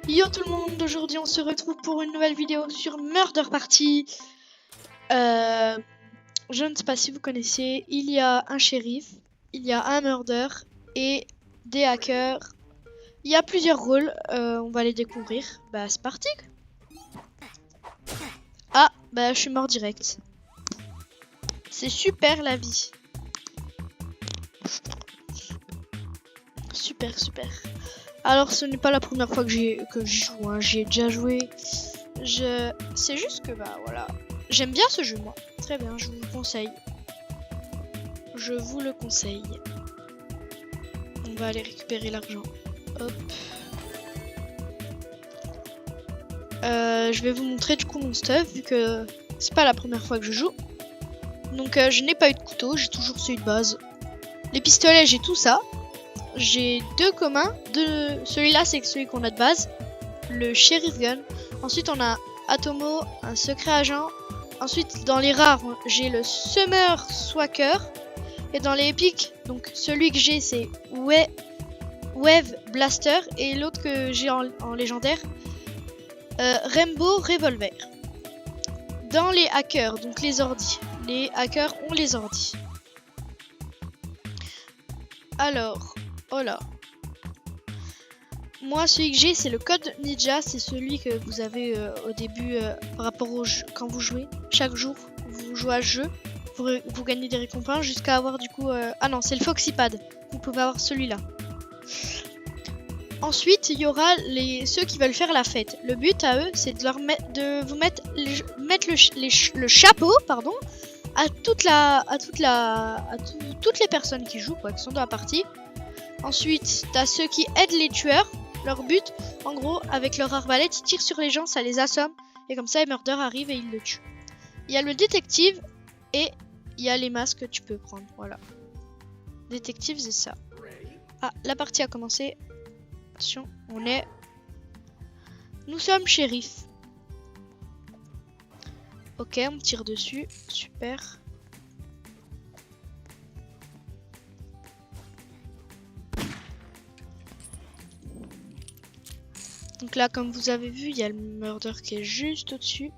Yo tout le monde, aujourd'hui on se retrouve pour une nouvelle vidéo sur Murder Party. Je ne sais pas si vous connaissez, il y a un shérif, il y a un murder et des hackers. Il y a plusieurs rôles, on va les découvrir. Bah c'est parti. Ah, bah je suis mort direct. C'est super la vie. Super, super. Alors ce n'est pas la première fois que j'y joue, hein. J'y ai déjà joué. C'est juste que bah voilà. J'aime bien ce jeu moi. Très bien, je vous le conseille. Je vous le conseille. On va aller récupérer l'argent. Hop. Je vais vous montrer du coup mon stuff vu que c'est pas la première fois que je joue. Donc je n'ai pas eu de couteau, j'ai toujours celui de base. Les pistolets, j'ai tout ça. J'ai deux communs. Celui-là, c'est celui qu'on a de base. Le Sheriff Gun. Ensuite, on a Atomo, un secret agent. Ensuite, dans les rares, j'ai le Summer Swacker. Et dans les épiques, donc celui que j'ai, c'est Wave Blaster. Et l'autre que j'ai en légendaire, Rainbow Revolver. Dans les hackers, donc les ordis. Les hackers ont les ordis. Alors, voilà. Moi, celui que j'ai, c'est le code ninja. C'est celui que vous avez au début par rapport au jeu. Quand vous jouez, chaque jour, vous jouez à ce jeu. Vous gagnez des récompenses jusqu'à avoir du coup... Ah non, c'est le Foxypad. Vous pouvez avoir celui-là. Ensuite, il y aura ceux qui veulent faire la fête. Le but à eux, c'est de vous mettre le chapeau, pardon, à toutes les personnes qui jouent, quoi, qui sont dans la partie. Ensuite, t'as ceux qui aident les tueurs. Leur but, en gros, avec leur arbalète, ils tirent sur les gens, ça les assomme. Et comme ça, les murders arrivent et ils le tuent. Il y a le détective et il y a les masques que tu peux prendre. Voilà. Détective, c'est ça. Ah, la partie a commencé. Attention, nous sommes shérif. Ok, on tire dessus. Super. Donc là, comme vous avez vu, il y a le murder qui est juste au-dessus.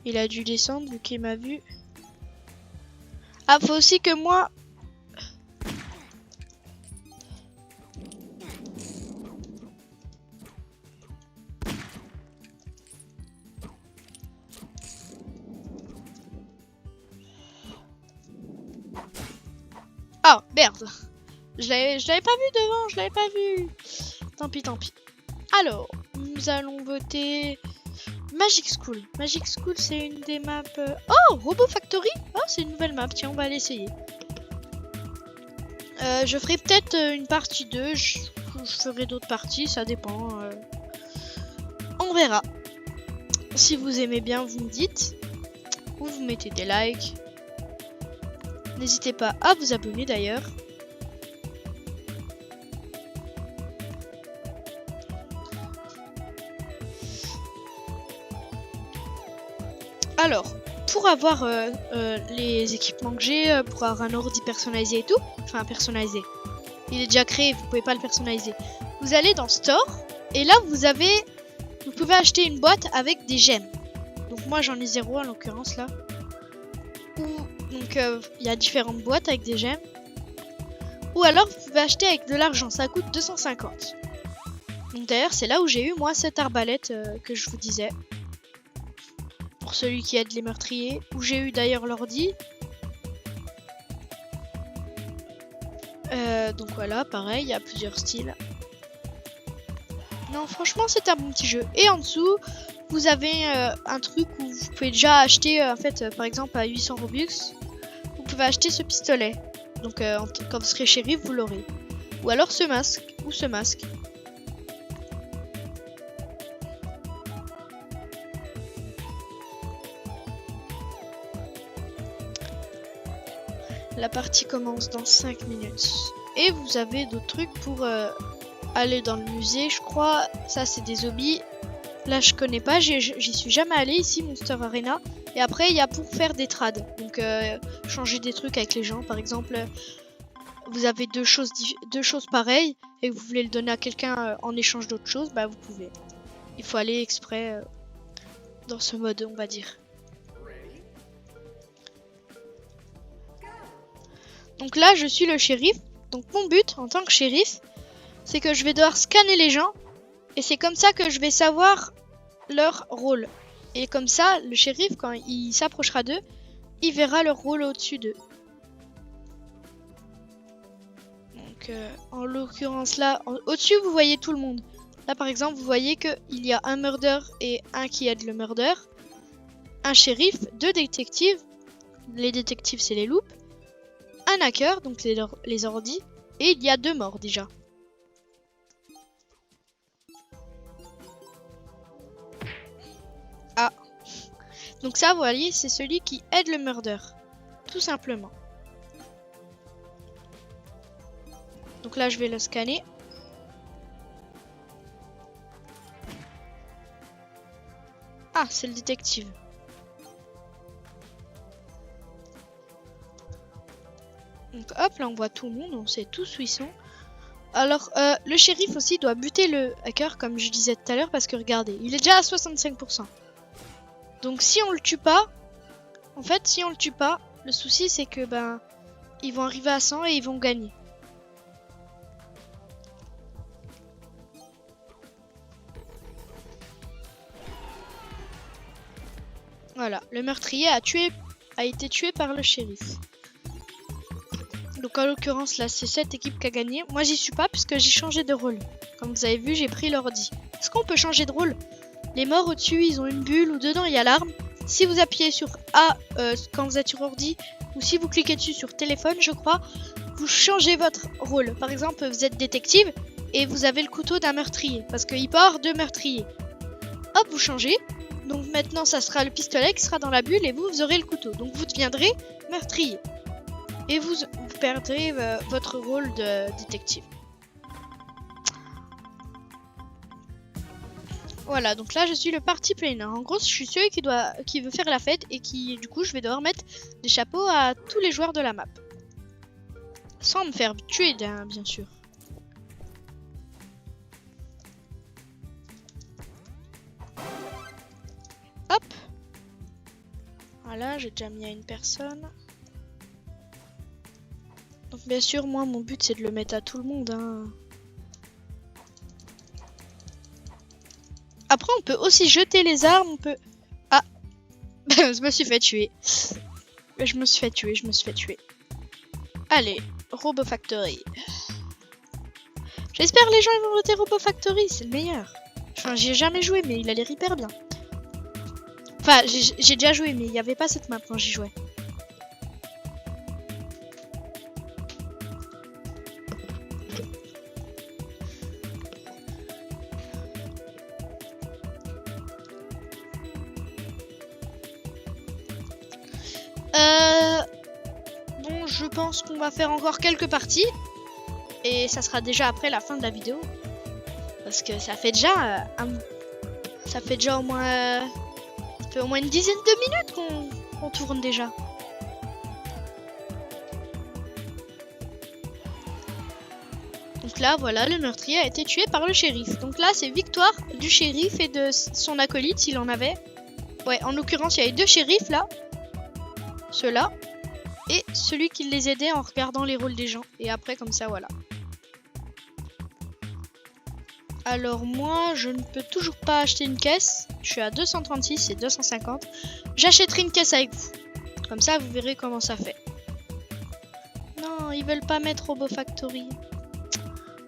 Il a dû descendre vu qu'il m'a vu. Ah, faut aussi que moi... Ah, merde. Je l'avais pas vu devant, je l'avais pas vu. Tant pis, tant pis. Alors, nous allons voter Magic School. Magic School, c'est une des maps... Oh, Robo Factory. Oh, c'est une nouvelle map. Tiens, on va l'essayer. Je ferai peut-être une partie 2. Je ferai d'autres parties, ça dépend. On verra. Si vous aimez bien, vous me dites. Ou vous mettez des likes. N'hésitez pas à vous abonner d'ailleurs. Alors, pour avoir les équipements que j'ai, pour avoir un ordi personnalisé et tout, enfin personnalisé, il est déjà créé, vous pouvez pas le personnaliser. Vous allez dans Store, et là vous pouvez acheter une boîte avec des gemmes. Donc moi j'en ai 0 en l'occurrence là. Donc il y a différentes boîtes avec des gemmes. Ou alors vous pouvez acheter avec de l'argent, ça coûte 250. Donc d'ailleurs c'est là où j'ai eu moi cette arbalète que je vous disais. Pour celui qui aide les meurtriers, où j'ai eu d'ailleurs l'ordi. Donc voilà, pareil, il y a plusieurs styles. Non, franchement, c'est un bon petit jeu. Et en dessous, vous avez un truc où vous pouvez déjà acheter, en fait, par exemple, à 800 Robux, vous pouvez acheter ce pistolet. Donc, quand vous serez shérif, vous l'aurez. Ou alors ce masque, ou ce masque. La partie commence dans 5 minutes. Et vous avez d'autres trucs pour aller dans le musée, je crois. Ça, c'est des hobbies. Là, je connais pas. J'y suis jamais allé ici, Monster Arena. Et après, il y a pour faire des trades. Donc, changer des trucs avec les gens. Par exemple, vous avez deux choses pareilles et vous voulez le donner à quelqu'un en échange d'autre chose, bah vous pouvez. il faut aller exprès dans ce mode, on va dire. Donc là, je suis le shérif. Donc mon but en tant que shérif, c'est que je vais devoir scanner les gens. Et c'est comme ça que je vais savoir leur rôle. Et comme ça, le shérif, quand il s'approchera d'eux, il verra leur rôle au-dessus d'eux. Donc en l'occurrence là, au-dessus vous voyez tout le monde. Là par exemple, vous voyez qu'il y a un murder et un qui aide le murder. Un shérif, 2 détectives. Les détectives c'est les loups. Un hacker, donc les ordis. Et il y a 2 morts déjà. Ah. Donc ça, vous voyez, c'est celui qui aide le murder. Tout simplement. Donc là, je vais le scanner. Ah, c'est le détective. Donc hop, là on voit tout le monde, on sait tous où ils sont. Alors, le shérif aussi doit buter le hacker, comme je disais tout à l'heure, parce que regardez, il est déjà à 65%. Donc si on le tue pas, en fait, si on le tue pas, le souci c'est que, ben, ils vont arriver à 100 et ils vont gagner. Voilà, le meurtrier a été tué par le shérif. Donc en l'occurrence là c'est cette équipe qui a gagné. Moi j'y suis pas puisque j'ai changé de rôle. Comme vous avez vu j'ai pris l'ordi. Est-ce qu'on peut changer de rôle? Les morts au-dessus ils ont une bulle ou dedans il y a l'arme. Si vous appuyez sur A quand vous êtes sur ordi ou si vous cliquez dessus sur téléphone je crois, vous changez votre rôle. Par exemple vous êtes détective et vous avez le couteau d'un meurtrier. Parce qu'il peut y avoir 2 meurtriers. Hop vous changez. Donc maintenant ça sera le pistolet qui sera dans la bulle et vous aurez le couteau. Donc vous deviendrez meurtrier. Et vous perdrez votre rôle de détective. Voilà, donc là je suis le party planner. En gros, je suis celui qui veut faire la fête et qui, du coup, je vais devoir mettre des chapeaux à tous les joueurs de la map. Sans me faire tuer, bien sûr. Hop. Voilà, j'ai déjà mis à une personne. Donc bien sûr, moi, mon but, c'est de le mettre à tout le monde. Hein. Après, on peut aussi jeter les armes. On peut... Ah. Je me suis fait tuer. Je me suis fait tuer. Allez, Robo Factory. J'espère les gens ils vont voter Robo Factory, c'est le meilleur. Enfin, j'y ai jamais joué, mais il a l'air hyper bien. Enfin, j'ai déjà joué, mais il n'y avait pas cette map quand j'y jouais. Bon, je pense qu'on va faire encore quelques parties. Et ça sera déjà après la fin de la vidéo. Parce que ça fait déjà... ça fait déjà au moins... ça fait au moins une dizaine de minutes qu'on tourne déjà. Donc là, voilà, le meurtrier a été tué par le shérif. Donc là, c'est victoire du shérif et de son acolyte, s'il en avait. Ouais, en l'occurrence, il y avait 2 shérifs là. Ceux-là. Et celui qui les aidait en regardant les rôles des gens. Et après, comme ça, voilà. Alors moi, je ne peux toujours pas acheter une caisse. Je suis à 236 et 250. J'achèterai une caisse avec vous. Comme ça, vous verrez comment ça fait. Non, ils veulent pas mettre Robo Factory.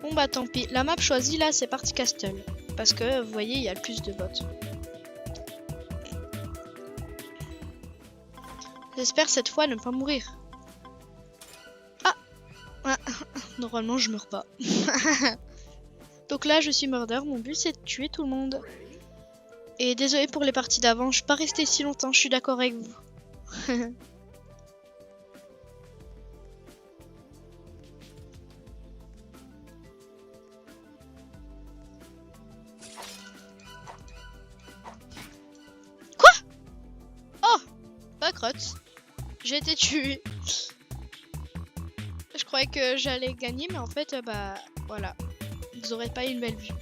Bon bah tant pis. La map choisie là, c'est Party Castle. Parce que, vous voyez, il y a le plus de votes. J'espère cette fois ne pas mourir. Ah, normalement je meurs pas. Donc là je suis murder, mon but c'est de tuer tout le monde. Et désolé pour les parties d'avant, je suis pas resté si longtemps, je suis d'accord avec vous. Quoi? Oh, pas crotte. J'ai été tué. Je croyais que j'allais gagner, mais en fait, bah voilà. Vous aurez pas eu une belle vue.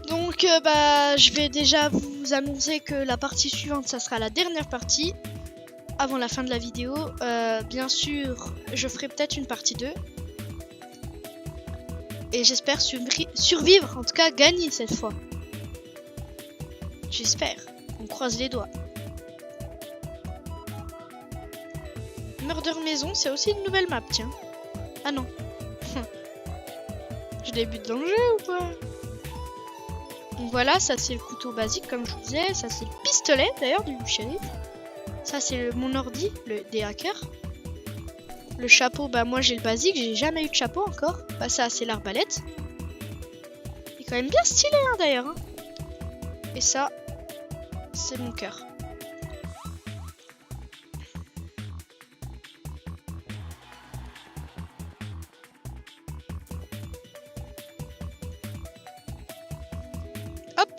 Donc bah je vais déjà vous annoncer que la partie suivante ça sera la dernière partie avant la fin de la vidéo. Bien sûr je ferai peut-être une partie 2. Et j'espère survivre, en tout cas gagner cette fois. J'espère. On croise les doigts. Murder Maison, c'est aussi une nouvelle map, tiens. Ah non. Je débute dans le jeu ou quoi? Donc voilà, ça c'est le couteau basique comme je vous disais. Ça c'est le pistolet d'ailleurs du shérif. Ça c'est mon ordi, des hackers. Le chapeau, bah moi j'ai le basique, j'ai jamais eu de chapeau encore. Bah ça c'est l'arbalète. Il est quand même bien stylé hein, d'ailleurs. Hein. Et ça, c'est mon cœur. Hop.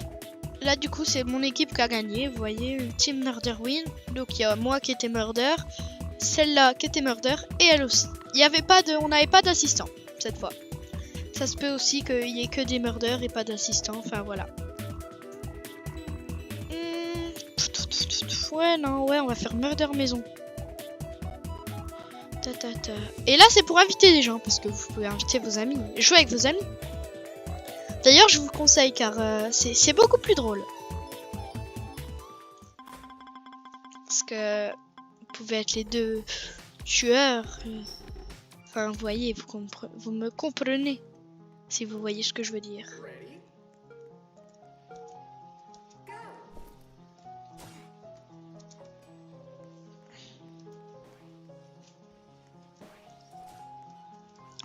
Là du coup c'est mon équipe qui a gagné. Vous voyez, Team Murder Win. Donc il y a moi qui étais Murder. Celle-là qui était Murder et elle aussi. On n'avait pas d'assistant cette fois. Ça se peut aussi qu'il y ait que des Murders et pas d'assistants. Enfin voilà. Ouais non ouais on va faire Murder Maison. Et là c'est pour inviter des gens parce que vous pouvez inviter vos amis. Jouer avec vos amis. D'ailleurs je vous conseille car c'est beaucoup plus drôle. Parce que vous pouvez être les deux tueurs. Enfin, vous voyez, vous me comprenez. Si vous voyez ce que je veux dire.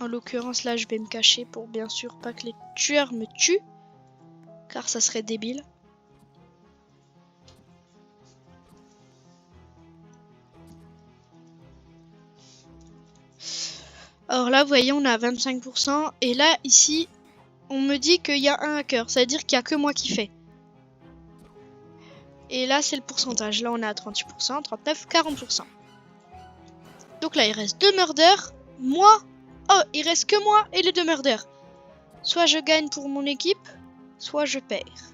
En l'occurrence, là, je vais me cacher pour bien sûr pas que les tueurs me tuent. Car ça serait débile. Alors là, vous voyez, on est à 25%. Et là, ici, on me dit qu'il y a un hacker. Ça veut dire qu'il n'y a que moi qui fais. Et là, c'est le pourcentage. Là, on est à 38%, 39%, 40%. Donc là, il reste 2 murders. Moi. Oh, il reste que moi et les 2 murders. Soit je gagne pour mon équipe, soit je perds.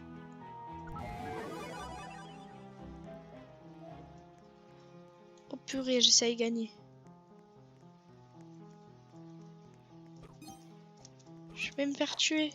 Oh purée, j'essaye de gagner. Je vais me faire tuer.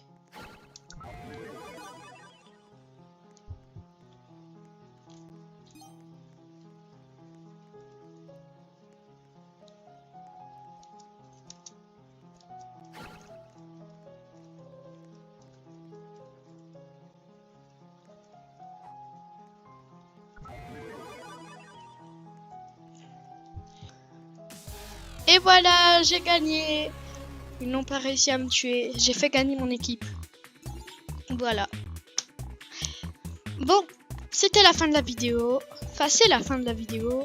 Et voilà, j'ai gagné. Ils n'ont pas réussi à me tuer. J'ai fait gagner mon équipe. Voilà. Bon, c'était la fin de la vidéo. Enfin, c'est la fin de la vidéo.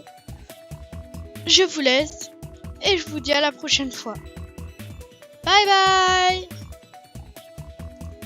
Je vous laisse. Et je vous dis à la prochaine fois. Bye bye.